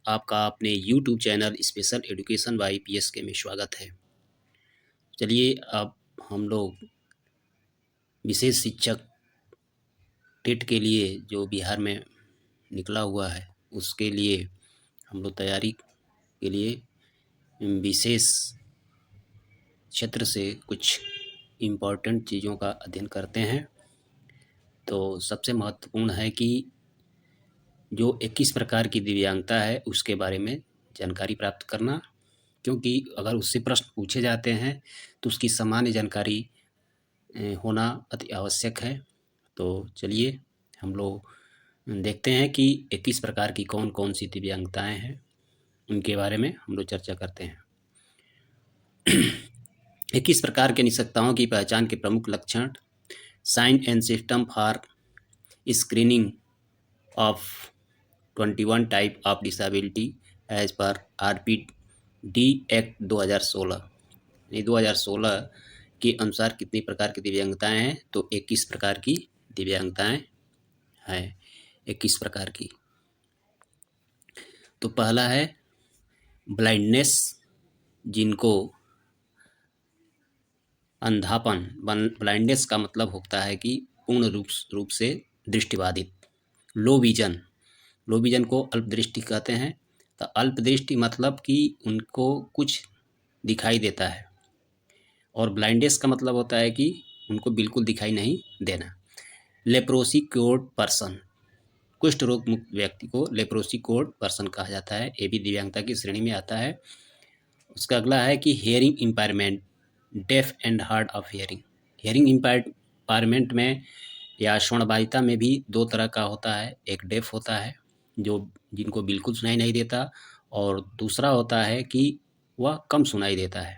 आपका अपने YouTube channel special education by PSK में स्वागत है। चलिए अब हम लोग विशेष शिक्षक टेट के लिए जो बिहार में निकला हुआ है उसके लिए हम लोग तैयारी के लिए विशेष क्षेत्र से कुछ इम्पोर्टेंट चीज़ों का अध्ययन करते हैं। तो सबसे महत्वपूर्ण है कि जो 21 प्रकार की दिव्यांगता है उसके बारे में जानकारी प्राप्त करना, क्योंकि अगर उससे प्रश्न पूछे जाते हैं तो उसकी सामान्य जानकारी होना अति आवश्यक है। तो चलिए हम लोग देखते हैं कि 21 प्रकार की कौन कौन सी दिव्यांगताएं हैं, उनके बारे में हम लोग चर्चा करते हैं। 21 प्रकार के निःशक्ताओं की पहचान के प्रमुख लक्षण: sign and system for screening of 21 type of disability as per RPD act 2016। 2016 के अनुसार कितनी प्रकार की दिव्यांगताएं हैं? तो 21 प्रकार की दिव्यांगताएं हैं, 21 प्रकार की। तो पहला है ब्लाइंडनेस, जिनको अंधापन। ब्लाइंडनेस का मतलब होता है कि पूर्ण रूप से दृष्टिबाधित। लो विजन को अल्पदृष्टि कहते हैं। तो अल्पदृष्टि मतलब कि उनको कुछ दिखाई देता है, और ब्लाइंडनेस का मतलब होता है कि उनको बिल्कुल दिखाई नहीं देना। लेप्रोसी क्योर्ड पर्सन, कुष्ठ रोग मुक्त व्यक्ति को लेप्रोसी क्योर्ड पर्सन कहा जाता है, ये भी दिव्यांगता की श्रेणी में आता है। उसका अगला है कि hearing impairment, deaf and hard of hearing. Hearing impairment में या श्रवणबाधिता में भी दो तरह का होता है। एक डेफ होता है जिनको बिल्कुल सुनाई नहीं देता, और दूसरा होता है कि वह कम सुनाई देता है।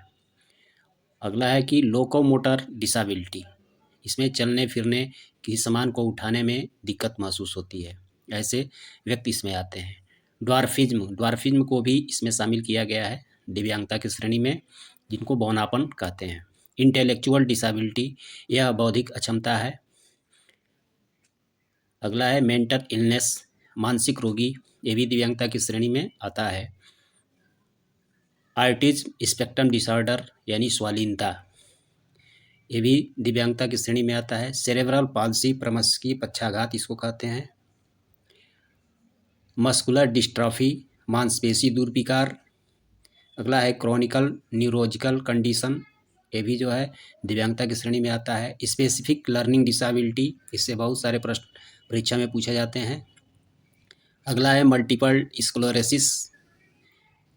अगला है कि लोकोमोटर डिसेबिलिटी, इसमें चलने फिरने किसी सामान को उठाने में दिक्कत महसूस होती है, ऐसे व्यक्ति इसमें आते हैं। ड्वार्फिज्म को भी इसमें शामिल किया गया है दिव्यांगता की श्रेणी में, जिनको बौनापन कहते हैं। इंटेलेक्चुअल डिसेबिलिटी, यह बौद्धिक अक्षमता है। अगला है मेंटल इलनेस, मानसिक रोगी, ये भी दिव्यांगता की श्रेणी में आता है। ऑटिज्म स्पेक्ट्रम डिसऑर्डर यानी स्वालीनता, ये भी दिव्यांगता की श्रेणी में आता है। सेरेब्रल पाल्सी, प्रमस्की पक्षाघात इसको कहते हैं। मस्कुलर डिस्ट्रॉफी, मांसपेशी दुर्विकार। अगला है क्रॉनिकल न्यूरोलॉजिकल कंडीशन, ये भी जो है दिव्यांगता की श्रेणी में आता है। स्पेसिफिक लर्निंग डिसेबिलिटी, इससे बहुत सारे प्रश्न परीक्षा में पूछे जाते हैं। अगला है मल्टीपल स्क्लेरोसिस।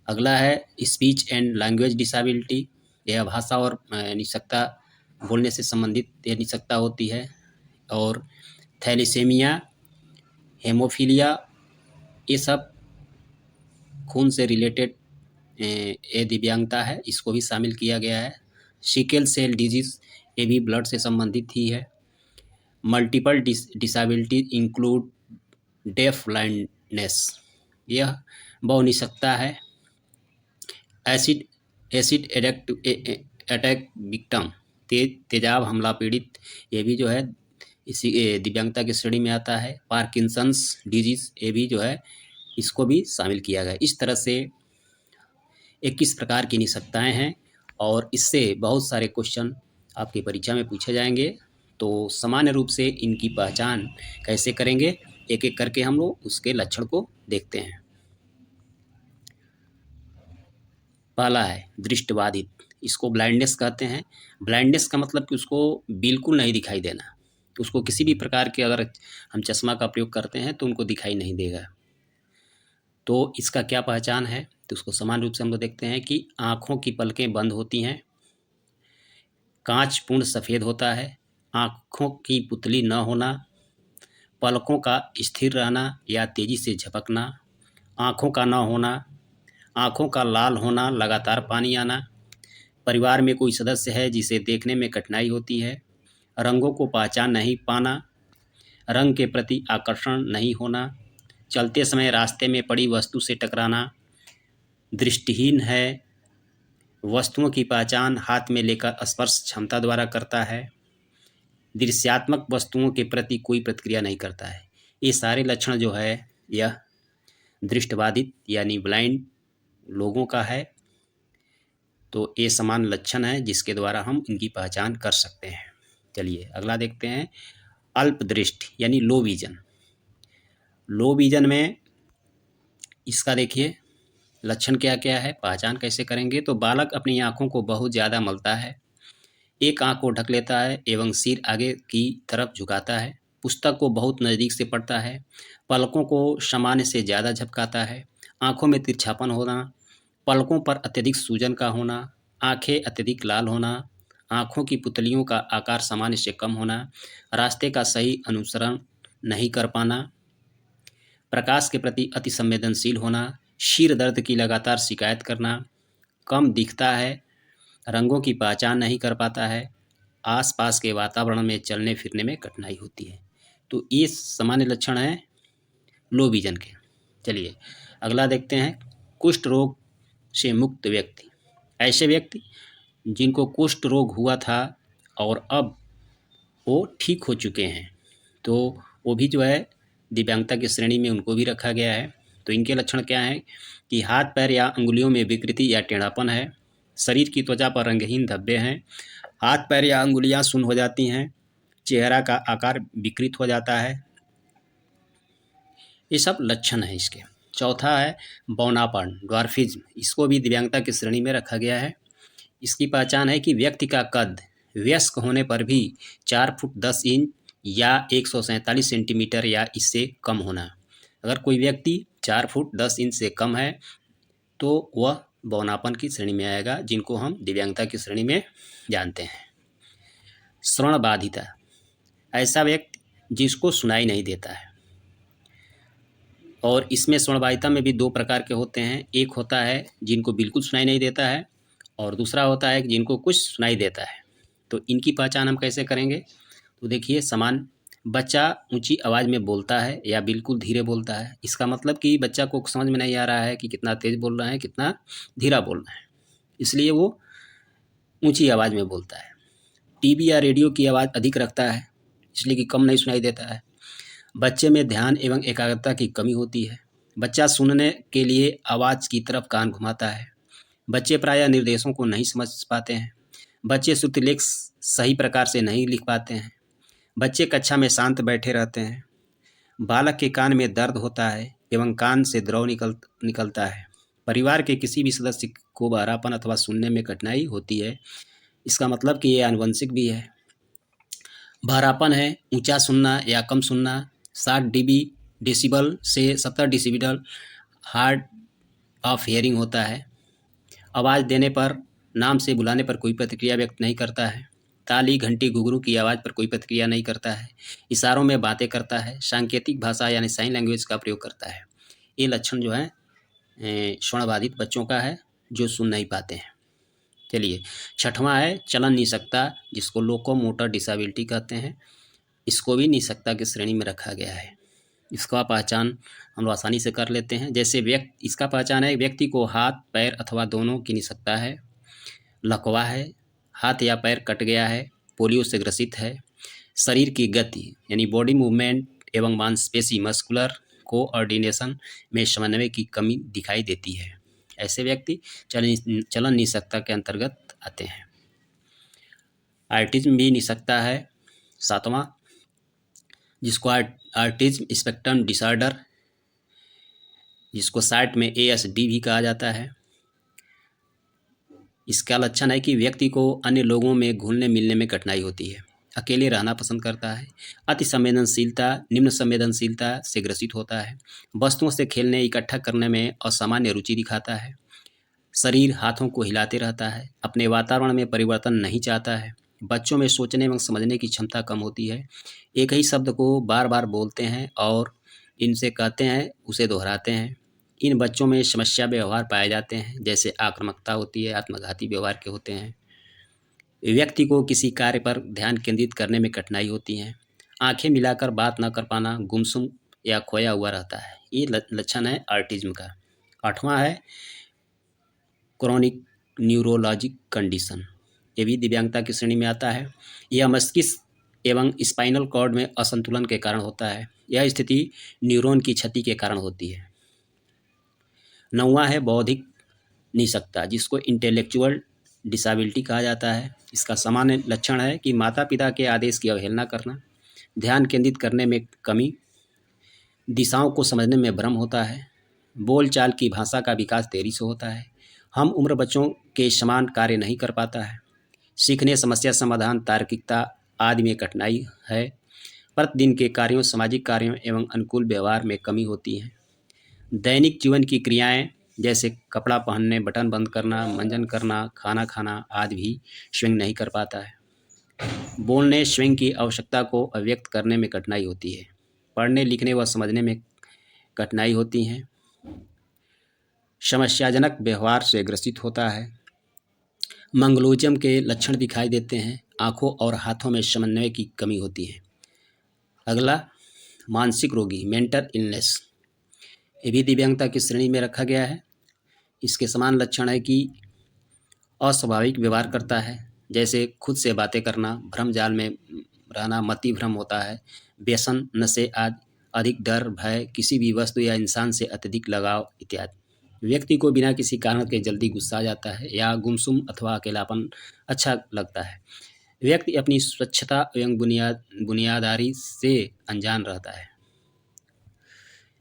अगला है स्पीच एंड लैंग्वेज डिसेबिलिटी, यह भाषा और निःशक्ता, बोलने से संबंधित यह निःशक्ता होती है। और थैलेसेमिया, हेमोफीलिया, ये सब खून से रिलेटेड ये दिव्यांगता है, इसको भी शामिल किया गया है। सिकल सेल डिजीज, ये भी ब्लड से संबंधित ही है। Multiple disability include deaf blindness, यह बहुनिःशक्ता है। एसिड अटैक विक्टिम, तेजाब हमला पीड़ित, ये भी जो है इसी दिव्यांगता की श्रेणी में आता है। पार्किंसंस डिजीज, ये भी जो है इसको भी शामिल किया गया। इस तरह से 21 प्रकार की निःशक्ताएं हैं, और इससे बहुत सारे क्वेश्चन आपकी परीक्षा में पूछे जाएंगे। तो सामान्य रूप से इनकी पहचान कैसे करेंगे, एक एक करके हम लोग उसके लक्षण को देखते हैं। पहला है दृष्टिबाधित, इसको ब्लाइंडनेस कहते हैं। ब्लाइंडनेस का मतलब कि उसको बिल्कुल नहीं दिखाई देना, उसको किसी भी प्रकार के अगर हम चश्मा का प्रयोग करते हैं तो उनको दिखाई नहीं देगा। तो इसका क्या पहचान है, तो उसको समान रूप से हम लोग देखते हैं कि आँखों की पलकें बंद होती हैं, कांच पूर्ण सफ़ेद होता है, आँखों की पुतली न होना, पलकों का स्थिर रहना या तेज़ी से झपकना, आँखों का न होना, आँखों का लाल होना, लगातार पानी आना, परिवार में कोई सदस्य है जिसे देखने में कठिनाई होती है, रंगों को पहचान नहीं पाना, रंग के प्रति आकर्षण नहीं होना, चलते समय रास्ते में पड़ी वस्तु से टकराना, दृष्टिहीन है, वस्तुओं की पहचान हाथ में लेकर स्पर्श क्षमता द्वारा करता है, दृश्यात्मक वस्तुओं के प्रति कोई प्रतिक्रिया नहीं करता है। ये सारे लक्षण जो है यह दृष्टिबाधित यानी ब्लाइंड लोगों का है। तो ये समान लक्षण है जिसके द्वारा हम इनकी पहचान कर सकते हैं। चलिए अगला देखते हैं, अल्पदृष्टि यानी लो विजन। लो विजन में इसका देखिए लक्षण क्या क्या है, पहचान कैसे करेंगे। तो बालक अपनी आँखों को बहुत ज़्यादा मलता है, एक आँख को ढक लेता है एवं सिर आगे की तरफ झुकाता है, पुस्तक को बहुत नज़दीक से पढ़ता है, पलकों को सामान्य से ज़्यादा झपकाता है, आँखों में तिरछापन होना, पलकों पर अत्यधिक सूजन का होना, आँखें अत्यधिक लाल होना, आँखों की पुतलियों का आकार सामान्य से कम होना, रास्ते का सही अनुसरण नहीं कर पाना, प्रकाश के प्रति अति संवेदनशील होना, सिर दर्द की लगातार शिकायत करना, कम दिखता है, रंगों की पहचान नहीं कर पाता है, आसपास के वातावरण में चलने फिरने में कठिनाई होती है। तो ये सामान्य लक्षण हैं लो विजन के। चलिए अगला देखते हैं, कुष्ठ रोग से मुक्त व्यक्ति। ऐसे व्यक्ति जिनको कुष्ठ रोग हुआ था और अब वो ठीक हो चुके हैं, तो वो भी जो है दिव्यांगता की श्रेणी में उनको भी रखा गया है। तो इनके लक्षण क्या हैं कि हाथ पैर या अंगुलियों में विकृति या टेढ़ापन है, शरीर की त्वचा पर रंगहीन धब्बे हैं, हाथ पैर या अंगुलियां सुन्न हो जाती हैं, चेहरा का आकार विकृत हो जाता है। ये सब लक्षण हैं इसके। चौथा है बौनापन, ड्वार्फिज्म। इसको भी दिव्यांगता की श्रेणी में रखा गया है। इसकी पहचान है कि व्यक्ति का कद वयस्क होने पर भी 4 फुट 10 इंच या 147 सेंटीमीटर या इससे कम होना। अगर कोई व्यक्ति 4 फुट 10 इंच से कम है तो वह बौनापन की श्रेणी में आएगा, जिनको हम दिव्यांगता की श्रेणी में जानते हैं। श्रवण बाधिता, ऐसा व्यक्ति जिसको सुनाई नहीं देता है, और इसमें श्रवण बाधिता में भी 2 प्रकार के होते हैं। एक होता है जिनको बिल्कुल सुनाई नहीं देता है और दूसरा होता है जिनको कुछ सुनाई देता है। तो इनकी पहचान हम कैसे करेंगे? तो देखिए, समान बच्चा ऊंची आवाज़ में बोलता है या बिल्कुल धीरे बोलता है, इसका मतलब कि बच्चा को समझ में नहीं आ रहा है कि कितना तेज़ बोल रहा है, कितना धीरा बोल रहा है, इसलिए वो ऊंची आवाज़ में बोलता है। टीवी या रेडियो की आवाज़ अधिक रखता है, इसलिए कि कम नहीं सुनाई देता है। बच्चे में ध्यान एवं एकाग्रता की कमी होती है। बच्चा सुनने के लिए आवाज़ की तरफ कान घुमाता है। बच्चे प्रायः निर्देशों को नहीं समझ पाते हैं। बच्चे श्रुतिलेख सही प्रकार से नहीं लिख पाते हैं। बच्चे कक्षा में शांत बैठे रहते हैं। बालक के कान में दर्द होता है एवं कान से द्रव निकलता है। परिवार के किसी भी सदस्य को बहरापन अथवा सुनने में कठिनाई होती है, इसका मतलब कि ये आनुवंशिक भी है। बहरापन है ऊंचा सुनना या कम सुनना, 60 डेसिबल से 70 डेसिबल हार्ड ऑफ हियरिंग होता है। आवाज़ देने पर, नाम से बुलाने पर कोई प्रतिक्रिया व्यक्त नहीं करता है। ताली, घंटी, घुंघरू की आवाज़ पर कोई प्रतिक्रिया नहीं करता है। इशारों में बातें करता है। सांकेतिक भाषा यानी साइन लैंग्वेज का प्रयोग करता है। ये लक्षण जो है श्रवणबाधित बच्चों का है जो सुन नहीं पाते हैं। चलिए, छठवां है चलन निसक्ता, जिसको लोकोमोटर डिसेबिलिटी कहते हैं। इसको भी निसक्ता की श्रेणी में रखा गया है। इसका पहचान हम लोग आसानी से कर लेते हैं। जैसे इसका पहचान है, व्यक्ति को हाथ पैर अथवा दोनों की निसक्ता है, लकवा है, हाथ या पैर कट गया है, पोलियो से ग्रसित है, शरीर की गति यानी बॉडी मूवमेंट एवं मांसपेशी मस्कुलर कोऑर्डिनेशन में समन्वय की कमी दिखाई देती है। ऐसे व्यक्ति चलन निसक्ता के अंतर्गत आते हैं। ऑटिज्म भी निसक्ता है, सातवां, जिसको ऑटिज्म स्पेक्ट्रम डिसऑर्डर, जिसको शॉर्ट में ASD भी कहा जाता है। इसका लक्षण है कि व्यक्ति को अन्य लोगों में घुलने मिलने में कठिनाई होती है, अकेले रहना पसंद करता है, अति संवेदनशीलता, निम्न संवेदनशीलता से ग्रसित होता है, वस्तुओं से खेलने इकट्ठा करने में असामान्य रुचि दिखाता है, शरीर हाथों को हिलाते रहता है, अपने वातावरण में परिवर्तन नहीं चाहता है, बच्चों में सोचने एवं समझने की क्षमता कम होती है, एक ही शब्द को बार बार बोलते हैं और इनसे कहते हैं उसे दोहराते हैं। इन बच्चों में समस्या व्यवहार पाए जाते हैं, जैसे आक्रामकता होती है, आत्मघाती व्यवहार के होते हैं। व्यक्ति को किसी कार्य पर ध्यान केंद्रित करने में कठिनाई होती है, आंखें मिलाकर बात न कर पाना, गुमसुम या खोया हुआ रहता है। ये लक्षण है ऑटिज्म का। आठवां है क्रोनिक न्यूरोलॉजिक कंडीशन, ये भी दिव्यांगता की श्रेणी में आता है। यह मस्तिष्क एवं स्पाइनल कॉर्ड में असंतुलन के कारण होता है। यह स्थिति न्यूरॉन की क्षति के कारण होती है। 9वां है बौद्धिक निःशक्तता, जिसको इंटेलेक्चुअल डिसेबिलिटी कहा जाता है। इसका सामान्य लक्षण है कि माता पिता के आदेश की अवहेलना करना, ध्यान केंद्रित करने में कमी, दिशाओं को समझने में भ्रम होता है, बोलचाल की भाषा का विकास देरी से होता है, हम उम्र बच्चों के समान कार्य नहीं कर पाता है, सीखने, समस्या समाधान, तार्किकता आदि में कठिनाई है, प्रतिदिन के कार्यों, सामाजिक कार्यों एवं अनुकूल व्यवहार में कमी होती है, दैनिक जीवन की क्रियाएं जैसे कपड़ा पहनने, बटन बंद करना, मंजन करना, खाना खाना आदि भी स्वयं नहीं कर पाता है, बोलने, स्वयं की आवश्यकता को अभिव्यक्त करने में कठिनाई होती है, पढ़ने, लिखने व समझने में कठिनाई होती है, समस्याजनक व्यवहार से ग्रसित होता है, मंगलोजम के लक्षण दिखाई देते हैं, आंखों और हाथों में समन्वय की कमी होती है। अगला, मानसिक रोगी, मेंटल इलनेस, ये भी दिव्यांगता की श्रेणी में रखा गया है। इसके समान लक्षण है कि अस्वाभाविक व्यवहार करता है, जैसे खुद से बातें करना, भ्रम जाल में रहना, मति भ्रम होता है, व्यसन, नशे आदि, अधिक डर, भय, किसी भी वस्तु या इंसान से अत्यधिक लगाव इत्यादि। व्यक्ति को बिना किसी कारण के जल्दी गुस्सा आ जाता है या गुमसुम अथवा अकेलापन अच्छा लगता है। व्यक्ति अपनी स्वच्छता एवं बुनियादारी से अनजान रहता है।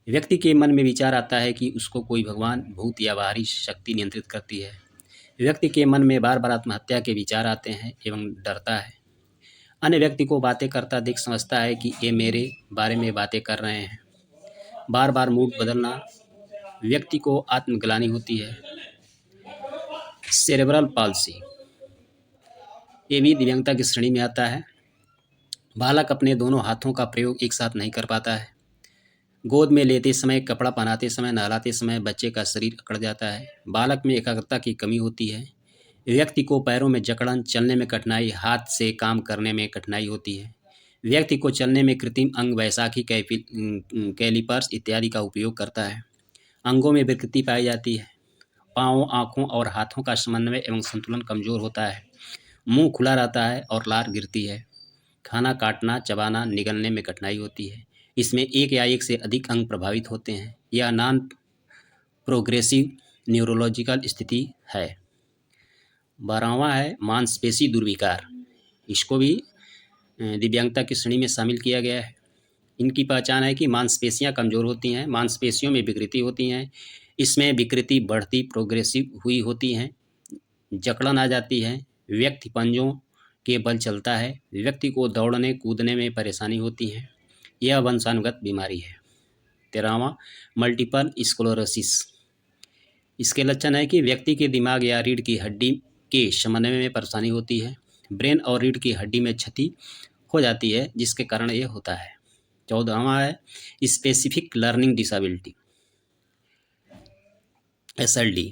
व्यक्ति के मन में विचार आता है कि उसको कोई भगवान, भूत या बाहरी शक्ति नियंत्रित करती है। व्यक्ति के मन में बार बार आत्महत्या के विचार आते हैं एवं डरता है। अन्य व्यक्ति को बातें करता देख समझता है कि ये मेरे बारे में बातें कर रहे हैं। बार बार मूड बदलना, व्यक्ति को आत्मग्लानि होती है। सेरेब्रल पाल्सी, ये भी दिव्यांगता की श्रेणी में आता है। बालक अपने दोनों हाथों का प्रयोग एक साथ नहीं कर पाता है। गोद में लेते समय, कपड़ा पहनाते समय, नहलाते समय बच्चे का शरीर अकड़ जाता है। बालक में एकाग्रता की कमी होती है। व्यक्ति को पैरों में जकड़न, चलने में कठिनाई, हाथ से काम करने में कठिनाई होती है। व्यक्ति को चलने में कृत्रिम अंग, वैसाखी, कैलिपर्स इत्यादि का उपयोग करता है। अंगों में विकृति पाई जाती है। पाँवों, आँखों और हाथों का समन्वय एवं संतुलन कमजोर होता है। मुंह खुला रहता है और लार गिरती है। खाना काटना, चबाना, निगलने में कठिनाई होती है। इसमें एक या एक से अधिक अंग प्रभावित होते हैं। यह नॉन प्रोग्रेसिव न्यूरोलॉजिकल स्थिति है। 12वां है मांसपेशी दुर्विकार। इसको भी दिव्यांगता की श्रेणी में शामिल किया गया है। इनकी पहचान है कि मांसपेशियां कमज़ोर होती हैं, मांसपेशियों में विकृति होती हैं। इसमें विकृति बढ़ती प्रोग्रेसिव हुई होती हैं, जकड़न आ जाती है, व्यक्ति पंजों के बल चलता है, व्यक्ति को दौड़ने कूदने में परेशानी होती है। यह वंशानुगत बीमारी है। 13वां मल्टीपल स्क्लेरोसिस। इसके लक्षण है कि व्यक्ति के दिमाग या रीढ़ की हड्डी के समन्वय में परेशानी होती है। ब्रेन और रीढ़ की हड्डी में क्षति हो जाती है, जिसके कारण यह होता है। 14वां है स्पेसिफिक लर्निंग डिसेबिलिटी, SLD।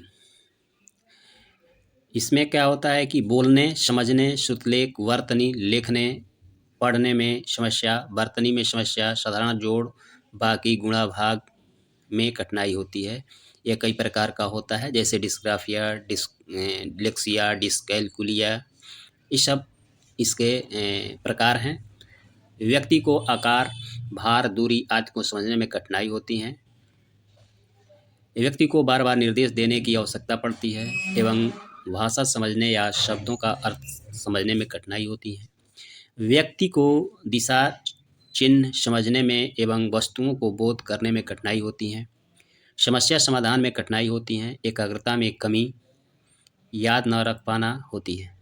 इसमें क्या होता है कि बोलने, समझने, श्रुतलेख, वर्तनी, लेखने, पढ़ने में समस्या, वर्तनी में समस्या, साधारण जोड़, बाकी, गुणा भाग में कठिनाई होती है। यह कई प्रकार का होता है, जैसे डिस्ग्राफिया, डिस्लेक्सिया, डिस्कैलकुलिया, ये सब इसके प्रकार हैं। व्यक्ति को आकार, भार, दूरी आदि को समझने में कठिनाई होती है। व्यक्ति को बार बार निर्देश देने की आवश्यकता पड़ती है एवं भाषा समझने या शब्दों का अर्थ समझने में कठिनाई होती है। व्यक्ति को दिशा चिन्ह समझने में एवं वस्तुओं को बोध करने में कठिनाई होती है। समस्या समाधान में कठिनाई होती है। एकाग्रता में कमी, याद न रख पाना होती है।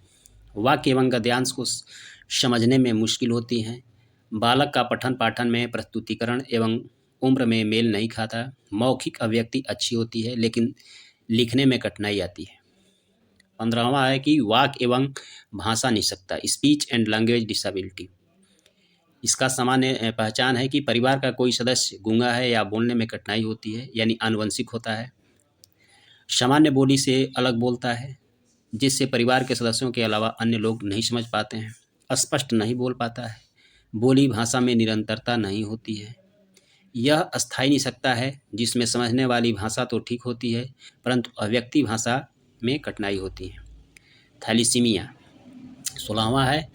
वाक्य एवं गद्यांश को समझने में मुश्किल होती है। बालक का पठन पाठन में प्रस्तुतिकरण एवं उम्र में मेल नहीं खाता। मौखिक अभिव्यक्ति अच्छी होती है, लेकिन लिखने में कठिनाई आती है। 15वां है कि वाक एवं भाषा निःशक्तता, स्पीच एंड लैंग्वेज डिसेबिलिटी। इसका सामान्य पहचान है कि परिवार का कोई सदस्य गूंगा है या बोलने में कठिनाई होती है, यानी आनुवंशिक होता है। सामान्य बोली से अलग बोलता है, जिससे परिवार के सदस्यों के अलावा अन्य लोग नहीं समझ पाते हैं। स्पष्ट नहीं बोल पाता है। बोली भाषा में निरंतरता नहीं होती है। यह अस्थायी निःशक्तता है, जिसमें समझने वाली भाषा तो ठीक होती है, परंतु अव्यक्ति भाषा में कठिनाई होती है। थैलीसीमिया 16वां है,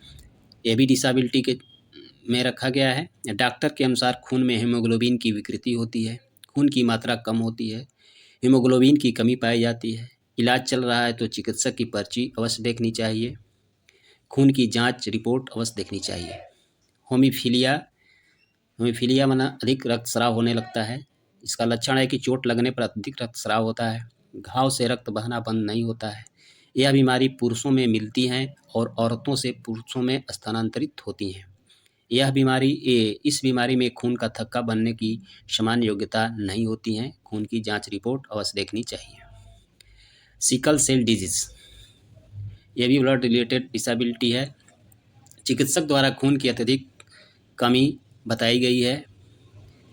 ये भी डिसेबिलिटी के में रखा गया है। डॉक्टर के अनुसार खून में हीमोग्लोबिन की विकृति होती है, खून की मात्रा कम होती है, हीमोग्लोबिन की कमी पाई जाती है। इलाज चल रहा है तो चिकित्सक की पर्ची अवश्य देखनी चाहिए। खून की जांच रिपोर्ट अवश्य देखनी चाहिए। होमीफिलिया होमीफिलिया माना अधिक रक्तस्राव होने लगता है। इसका लक्षण है कि चोट लगने पर अधिक रक्तस्राव होता है। घाव से रक्त बहना बंद नहीं होता है। यह बीमारी पुरुषों में मिलती है और औरतों से पुरुषों में स्थानांतरित होती हैं। इस बीमारी में खून का थक्का बनने की सामान्य योग्यता नहीं होती है। खून की जांच रिपोर्ट अवश्य देखनी चाहिए। सिकल सेल डिजीज, यह भी ब्लड रिलेटेड डिसेबिलिटी है। चिकित्सक द्वारा खून की अत्यधिक कमी बताई गई है।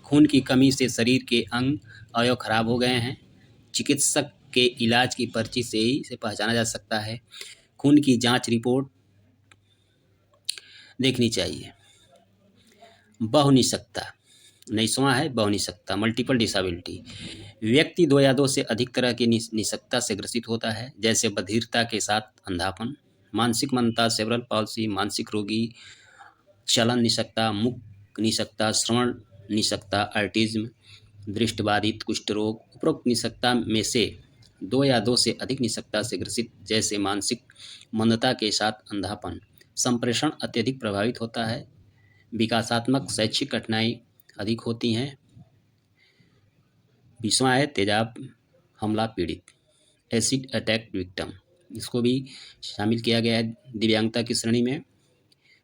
खून की कमी से शरीर के अंग अवयव खराब हो गए हैं। चिकित्सक के इलाज की पर्ची से ही इसे पहचाना जा सकता है। खून की जांच रिपोर्ट देखनी चाहिए। बहुनिशक्ता, 19वां है बहुनिशक्ता, मल्टीपल डिसेबिलिटी। व्यक्ति 2 या 2 से अधिक तरह की निशक्ता से ग्रसित होता है, जैसे बधिरता के साथ अंधापन, मानसिक मंदता, सेरेब्रल पॉल्सी, मानसिक रोगी, चलन निशक्ता, मुख निशक्ता, श्रवण निशक्ता, ऑटिज्म, दृष्टिबाधित, कुष्ठ रोग। उपरोक्त निशक्ता में से 2 या 2 से अधिक निशक्ता से ग्रसित, जैसे मानसिक मंदता के साथ अंधापन, संप्रेषण अत्यधिक प्रभावित होता है। विकासात्मक शैक्षिक कठिनाई अधिक होती हैं। 20वां है तेजाब हमला पीड़ित, एसिड अटैक विक्टिम। इसको भी शामिल किया गया है दिव्यांगता की श्रेणी में।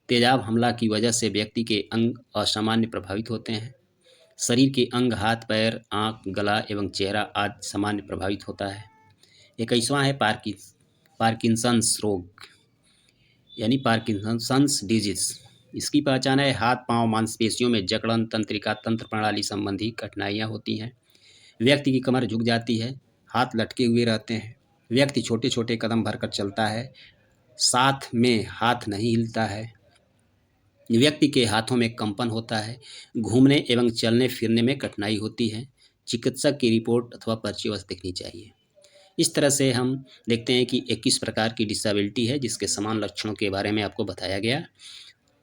तेजाब हमला की वजह से व्यक्ति के अंग असामान्य प्रभावित होते हैं। शरीर के अंग हाथ, पैर, आँख, गला एवं चेहरा आदि सामान्य प्रभावित होता है। 21वां है पार्किंसंस रोग यानी पार्किंसंस डिजीज। इसकी पहचान है हाथ पांव मांसपेशियों में जकड़न, तंत्रिका तंत्र प्रणाली संबंधी कठिनाइयाँ होती हैं। व्यक्ति की कमर झुक जाती है, हाथ लटके हुए रहते हैं। व्यक्ति छोटे छोटे कदम भरकर चलता है, साथ में हाथ नहीं हिलता है। व्यक्ति के हाथों में कंपन होता है। घूमने एवं चलने फिरने में कठिनाई होती है। चिकित्सक की रिपोर्ट अथवा पर्ची अवश्य देखनी चाहिए। इस तरह से हम देखते हैं कि 21 प्रकार की डिसेबिलिटी है, जिसके समान लक्षणों के बारे में आपको बताया गया।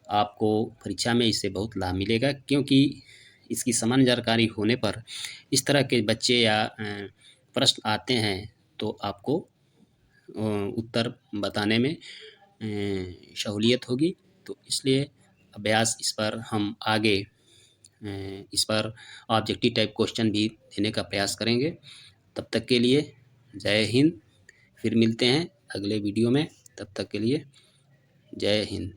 आपको परीक्षा में इससे बहुत लाभ मिलेगा, क्योंकि इसकी सामान्य जानकारी होने पर इस तरह के बच्चे या प्रश्न आते हैं तो आपको उत्तर बताने में सहूलियत होगी। तो इसलिए अभ्यास इस पर हम आगे इस पर ऑब्जेक्टिव टाइप क्वेश्चन भी देने का प्रयास करेंगे। तब तक के लिए जय हिंद। फिर मिलते हैं अगले वीडियो में। तब तक के लिए जय हिंद।